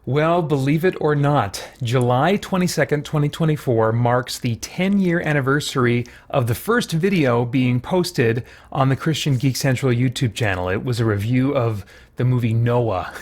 Well, believe it or not, July 22nd, 2024 marks the 10-year anniversary of the first video being posted on the Christian Geek Central YouTube channel. It was a review of the movie Noah.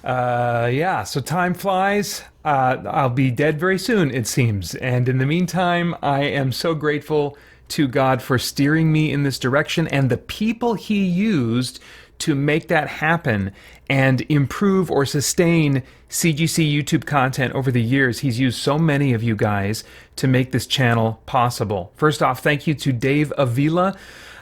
Yeah, so time flies. I'll be dead very soon, it seems. And in the meantime, I am so grateful to God for steering me in this direction and the people He used to make that happen and improve or sustain CGC YouTube content over the years. He's used so many of you guys to make this channel possible. First off, thank you to Dave Avila,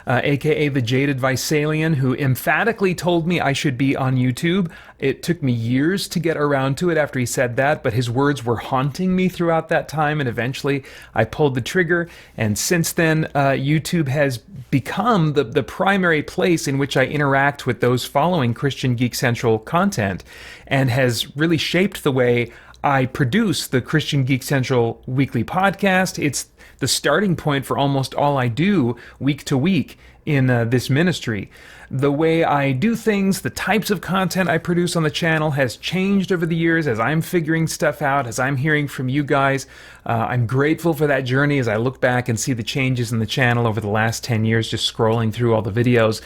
aka the Jaded Visalian, who emphatically told me I should be on YouTube. It took me years to get around to it after he said that, but his words were haunting me throughout that time, and eventually I pulled the trigger. And since then, YouTube has become the primary place in which I interact with those following Christian Geek Central content, and has really shaped the way I produce the Christian Geek Central weekly podcast. It's the starting point for almost all I do week to week in this ministry. The way I do things, the types of content I produce on the channel has changed over the years as I'm figuring stuff out, as I'm hearing from you guys. I'm grateful for that journey as I look back and see the changes in the channel over the last 10 years, just scrolling through all the videos.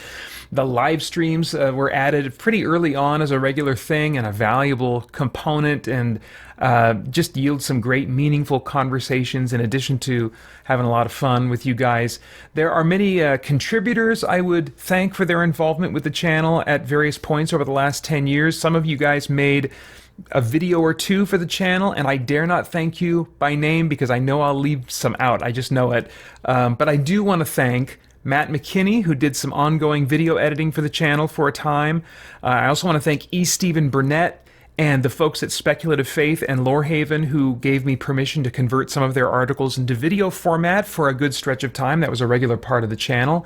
The live streams were added pretty early on as a regular thing and a valuable component, and just yield some great meaningful conversations in addition to having a lot of fun with you guys. There are many contributors I would thank for their involvement with the channel at various points over the last 10 years. Some of you guys made a video or two for the channel, and I dare not thank you by name because I know I'll leave some out. I just know it. But I do want to thank Matt McKinney, who did some ongoing video editing for the channel for a time. I also want to thank E. Stephen Burnett and the folks at Speculative Faith and Lorehaven, who gave me permission to convert some of their articles into video format for a good stretch of time. That was a regular part of the channel.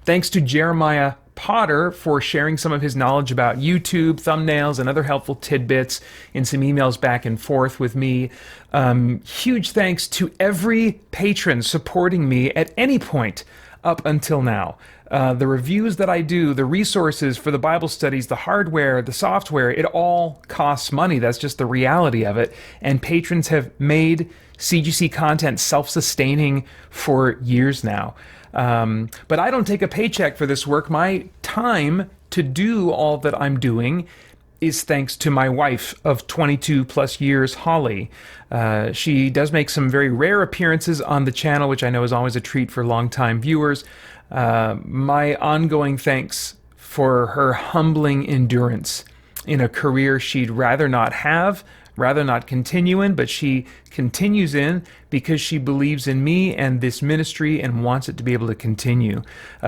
Thanks to Jeremiah Potter for sharing some of his knowledge about YouTube, thumbnails, and other helpful tidbits in some emails back and forth with me. Huge thanks to every patron supporting me at any point up until now. The reviews that I do, the resources for the Bible studies, the hardware, the software, it all costs money. That's just the reality of it. And patrons have made CGC content self-sustaining for years now. But I don't take a paycheck for this work. My time to do all that I'm doing is thanks to my wife of 22 plus years, Holly. She does make some very rare appearances on the channel, which I know is always a treat for longtime viewers. My ongoing thanks for her humbling endurance in a career she'd rather not have, rather not continue in, but she continues in because she believes in me and this ministry and wants it to be able to continue.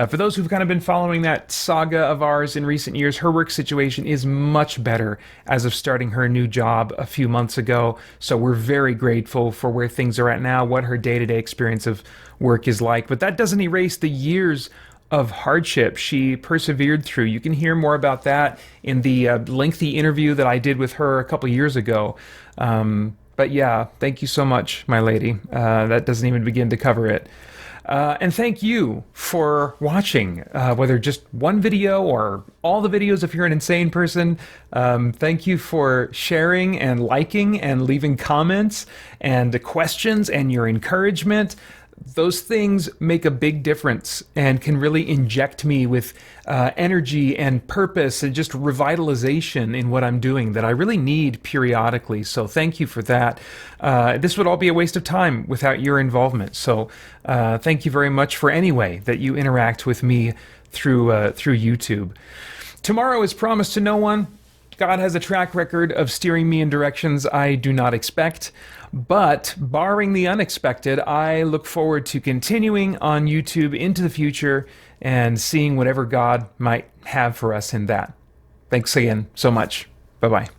For those who've kind of been following that saga of ours in recent years, her work situation is much better as of starting her new job a few months ago. So we're very grateful for where things are at now, what her day-to-day experience of work is like. But that doesn't erase the years of hardship she persevered through. You can hear more about that in the lengthy interview that I did with her a couple years ago. But yeah, thank you so much, my lady. That doesn't even begin to cover it. And thank you for watching, whether just one video or all the videos if you're an insane person. Thank you for sharing and liking and leaving comments and questions and your encouragement. Those things make a big difference and can really inject me with energy and purpose and just revitalization in what I'm doing that I really need periodically. So thank you for that. This would all be a waste of time without your involvement. So thank you very much for any way that you interact with me through YouTube. Tomorrow is promised to no one. God has a track record of steering me in directions I do not expect. But barring the unexpected, I look forward to continuing on YouTube into the future and seeing whatever God might have for us in that. Thanks again so much. Bye-bye.